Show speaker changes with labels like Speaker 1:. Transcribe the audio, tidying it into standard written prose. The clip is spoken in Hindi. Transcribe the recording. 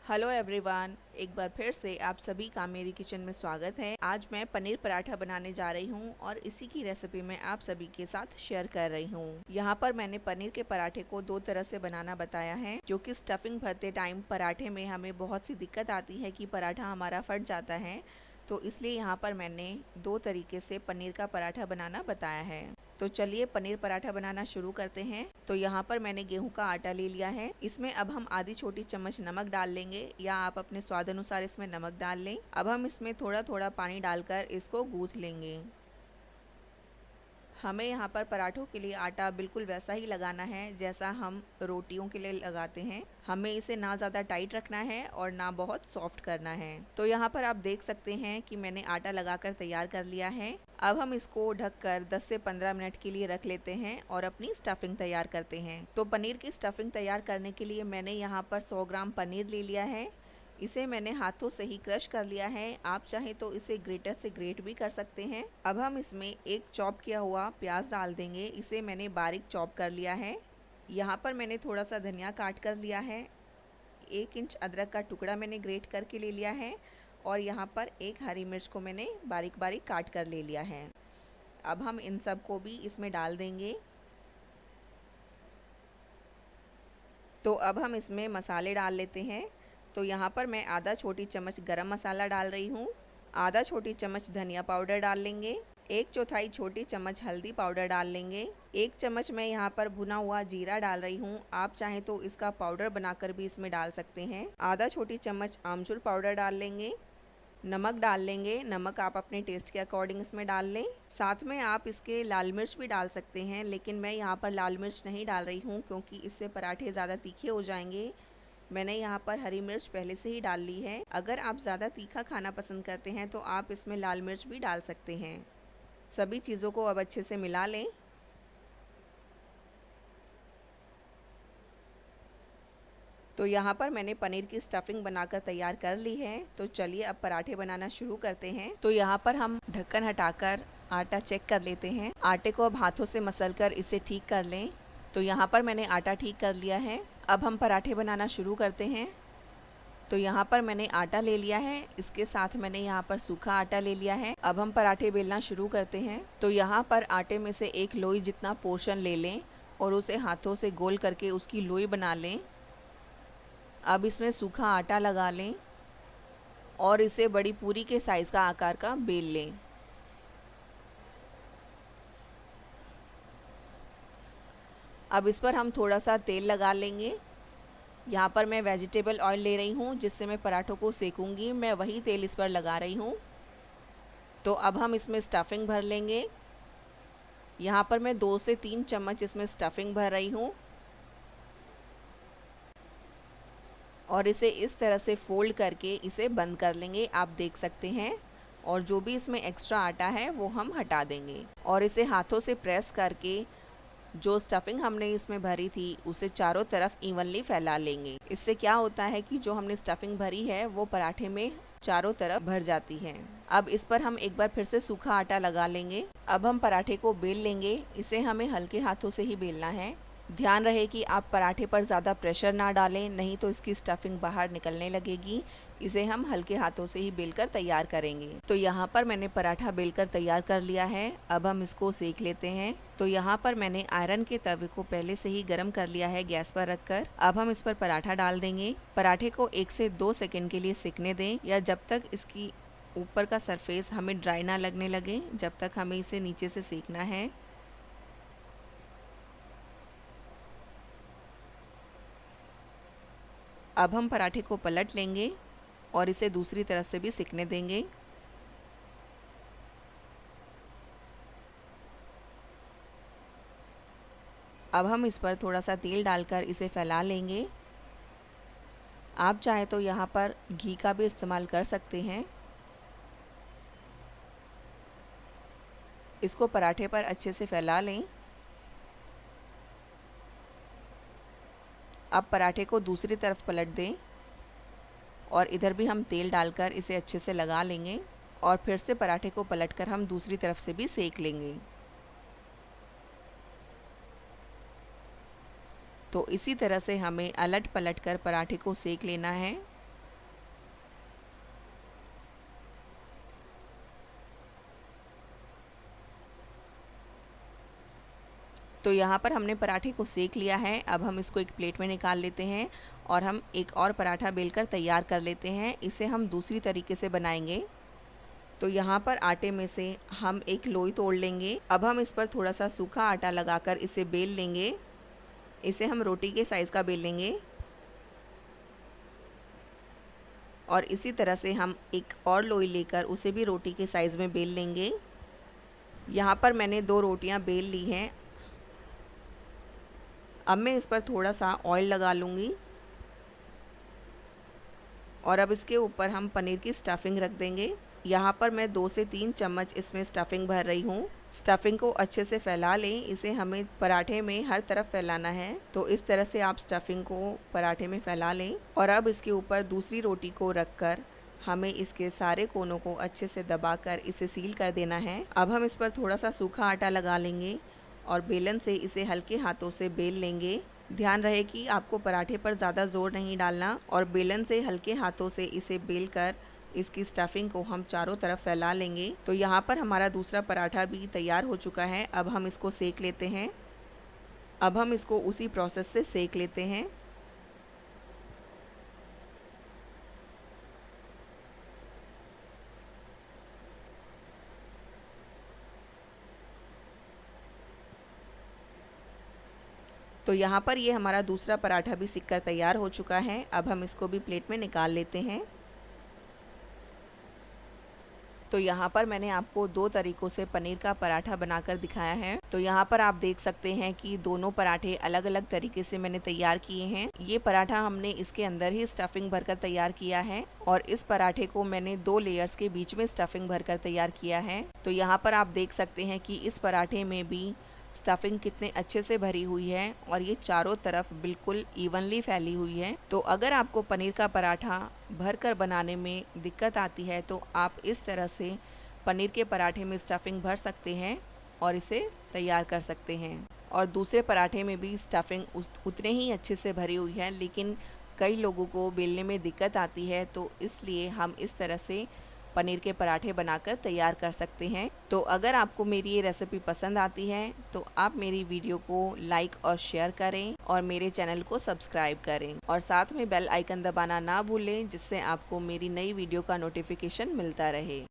Speaker 1: हेलो एवरीवन, एक बार फिर से आप सभी का मेरी किचन में स्वागत है। आज मैं पनीर पराठा बनाने जा रही हूँ और इसी की रेसिपी मैं आप सभी के साथ शेयर कर रही हूँ। यहाँ पर मैंने पनीर के पराठे को दो तरह से बनाना बताया है, क्योंकि स्टफिंग भरते टाइम पराठे में हमें बहुत सी दिक्कत आती है कि पराठा हमारा फट जाता है। तो इसलिए यहाँ पर मैंने दो तरीके से पनीर का पराठा बनाना बताया है। तो चलिए पनीर पराठा बनाना शुरू करते हैं। तो यहाँ पर मैंने गेहूं का आटा ले लिया है। इसमें अब हम आधी छोटी चम्मच नमक डाल लेंगे, या आप अपने स्वाद अनुसार इसमें नमक डाल लें। अब हम इसमें थोड़ा थोड़ा पानी डालकर इसको गूंथ लेंगे। हमें यहाँ पर पराठों के लिए आटा बिल्कुल वैसा ही लगाना है जैसा हम रोटियों के लिए लगाते हैं। हमें इसे ना ज़्यादा टाइट रखना है और ना बहुत सॉफ्ट करना है। तो यहाँ पर आप देख सकते हैं कि मैंने आटा लगाकर तैयार कर लिया है। अब हम इसको ढककर 10 से 15 मिनट के लिए रख लेते हैं और अपनी स्टफिंग तैयार करते हैं। तो पनीर की स्टफिंग तैयार करने के लिए मैंने यहाँ पर 100 ग्राम पनीर ले लिया है। इसे मैंने हाथों से ही क्रश कर लिया है। आप चाहे तो इसे ग्रेटर से ग्रेट भी कर सकते हैं। अब हम इसमें एक चॉप किया हुआ प्याज डाल देंगे। इसे मैंने बारीक चॉप कर लिया है। यहाँ पर मैंने थोड़ा सा धनिया काट कर लिया है। 1 इंच अदरक का टुकड़ा मैंने ग्रेट करके ले लिया है और यहाँ पर एक हरी मिर्च को मैंने बारीक बारीक काट कर ले लिया है। अब हम इन सब को भी इसमें डाल देंगे। तो अब हम इसमें मसाले डाल लेते हैं। तो यहाँ पर मैं आधा छोटी चम्मच गरम मसाला डाल रही हूँ, आधा छोटी चम्मच धनिया पाउडर डाल लेंगे, 1/4 छोटी चम्मच हल्दी पाउडर डाल लेंगे, 1 चम्मच मैं यहाँ पर भुना हुआ जीरा डाल रही हूँ। आप चाहें तो इसका पाउडर बनाकर भी इसमें डाल सकते हैं। आधा छोटी चम्मच आमचूर पाउडर डाल लेंगे। नमक डाल लेंगे। नमक आप अपने टेस्ट के अकॉर्डिंग इसमें डाल लें। साथ में आप इसके लाल मिर्च भी डाल सकते हैं, लेकिन मैं यहाँ पर लाल मिर्च नहीं डाल रही हूँ क्योंकि इससे पराठे ज़्यादा तीखे हो जाएंगे। मैंने यहाँ पर हरी मिर्च पहले से ही डाल ली है। अगर आप ज़्यादा तीखा खाना पसंद करते हैं तो आप इसमें लाल मिर्च भी डाल सकते हैं। सभी चीज़ों को अब अच्छे से मिला लें। तो यहाँ पर मैंने पनीर की स्टफिंग बनाकर तैयार कर ली है। तो चलिए अब पराठे बनाना शुरू करते हैं। तो यहाँ पर हम ढक्कन हटाकर आटा चेक कर लेते हैं। आटे को अब हाथों से मसलकर इसे ठीक कर लें। तो यहाँ पर मैंने आटा ठीक कर लिया है। अब हम पराठे बनाना शुरू करते हैं। तो यहाँ पर मैंने आटा ले लिया है, इसके साथ मैंने यहाँ पर सूखा आटा ले लिया है। अब हम पराठे बेलना शुरू करते हैं। तो यहाँ पर आटे में से एक लोई जितना पोर्शन ले लें और उसे हाथों से गोल करके उसकी लोई बना लें। अब इसमें सूखा आटा लगा लें और इसे बड़ी पूरी के साइज़ का आकार का बेल लें। अब इस पर हम थोड़ा सा तेल लगा लेंगे। यहाँ पर मैं वेजिटेबल ऑयल ले रही हूँ जिससे मैं पराठों को सेकूंगी। मैं वही तेल इस पर लगा रही हूँ। तो अब हम इसमें स्टफिंग भर लेंगे। यहाँ पर मैं 2 से 3 चम्मच इसमें स्टफिंग भर रही हूँ और इसे इस तरह से फोल्ड करके इसे बंद कर लेंगे। आप देख सकते हैं। और जो भी इसमें एक्स्ट्रा आटा है वो हम हटा देंगे और इसे हाथों से प्रेस करके जो स्टफिंग हमने इसमें भरी थी उसे चारों तरफ इवनली फैला लेंगे। इससे क्या होता है कि जो हमने स्टफिंग भरी है वो पराठे में चारों तरफ भर जाती है। अब इस पर हम एक बार फिर से सूखा आटा लगा लेंगे। अब हम पराठे को बेल लेंगे। इसे हमें हल्के हाथों से ही बेलना है। ध्यान रहे कि आप पराठे पर ज़्यादा प्रेशर ना डालें, नहीं तो इसकी स्टफिंग बाहर निकलने लगेगी। इसे हम हल्के हाथों से ही बेलकर तैयार करेंगे। तो यहाँ पर मैंने पराठा बेलकर तैयार कर लिया है। अब हम इसको सेक लेते हैं। तो यहाँ पर मैंने आयरन के तवे को पहले से ही गर्म कर लिया है गैस पर रखकर। अब हम इस पर पराठा डाल देंगे। पराठे को 1 से 2 सेकंड के लिए सेकने दें, या जब तक इसकी ऊपर का सरफेस हमें ड्राई ना लगने लगे, जब तक हमें इसे नीचे से सेकना है। अब हम पराठे को पलट लेंगे और इसे दूसरी तरफ से भी सिकने देंगे। अब हम इस पर थोड़ा सा तेल डालकर इसे फैला लेंगे। आप चाहे तो यहाँ पर घी का भी इस्तेमाल कर सकते हैं। इसको पराठे पर अच्छे से फैला लें। अब पराठे को दूसरी तरफ पलट दें और इधर भी हम तेल डालकर इसे अच्छे से लगा लेंगे और फिर से पराठे को पलटकर हम दूसरी तरफ से भी सेक लेंगे। तो इसी तरह से हमें अलट पलट कर पराठे को सेक लेना है। तो यहाँ पर हमने पराठे को सेक लिया है। अब हम इसको एक प्लेट में निकाल लेते हैं और हम एक और पराठा बेलकर तैयार कर लेते हैं। इसे हम दूसरी तरीके से बनाएंगे। तो यहाँ पर आटे में से हम एक लोई तोड़ लेंगे। अब हम इस पर थोड़ा सा सूखा आटा लगाकर इसे बेल लेंगे। इसे हम रोटी के साइज़ का बेल लेंगे और इसी तरह से हम एक और लोई लेकर उसे भी रोटी के साइज़ में बेल लेंगे। यहाँ पर मैंने 2 रोटियाँ बेल ली हैं। अब मैं इस पर थोड़ा सा ऑयल लगा लूँगी और अब इसके ऊपर हम पनीर की स्टफिंग रख देंगे। यहाँ पर मैं 2 से 3 चम्मच इसमें स्टफिंग भर रही हूँ। स्टफिंग को अच्छे से फैला लें। इसे हमें पराठे में हर तरफ फैलाना है। तो इस तरह से आप स्टफिंग को पराठे में फैला लें और अब इसके ऊपर दूसरी रोटी को रखकर हमें इसके सारे कोनों को अच्छे से दबाकर इसे सील कर देना है। अब हम इस पर थोड़ा सा सूखा आटा लगा लेंगे और बेलन से इसे हल्के हाथों से बेल लेंगे। ध्यान रहे कि आपको पराठे पर ज़्यादा ज़ोर नहीं डालना और बेलन से हल्के हाथों से इसे बेल कर इसकी स्टफिंग को हम चारों तरफ फैला लेंगे। तो यहाँ पर हमारा दूसरा पराठा भी तैयार हो चुका है। अब हम इसको सेक लेते हैं। अब हम इसको उसी प्रोसेस से सेक लेते हैं। तो यहाँ पर ये हमारा दूसरा पराठा भी सिक कर तैयार हो चुका है। अब हम इसको भी प्लेट में निकाल लेते हैं। तो यहाँ पर मैंने आपको 2 तरीक़ों से पनीर का पराठा बनाकर दिखाया है। तो यहाँ पर आप देख सकते हैं कि दोनों पराठे अलग-अलग तरीके से मैंने तैयार किए हैं। ये पराठा हमने इसके अंदर ही स्टफिंग भरकर तैयार किया है और इस पराठे को मैंने 2 लेयर्स के बीच में स्टफिंग भरकर तैयार किया है। तो यहाँ पर आप देख सकते हैं कि इस पराठे में भी स्टफिंग कितने अच्छे से भरी हुई है और ये चारों तरफ बिल्कुल इवनली फैली हुई है। तो अगर आपको पनीर का पराठा भरकर बनाने में दिक्कत आती है तो आप इस तरह से पनीर के पराठे में स्टफिंग भर सकते हैं और इसे तैयार कर सकते हैं। और दूसरे पराठे में भी स्टफिंग उतने ही अच्छे से भरी हुई है, लेकिन कई लोगों को बेलने में दिक्कत आती है, तो इसलिए हम इस तरह से पनीर के पराठे बनाकर तैयार कर सकते हैं। तो अगर आपको मेरी ये रेसिपी पसंद आती है तो आप मेरी वीडियो को लाइक और शेयर करें और मेरे चैनल को सब्सक्राइब करें और साथ में बेल आइकन दबाना ना भूलें, जिससे आपको मेरी नई वीडियो का नोटिफिकेशन मिलता रहे।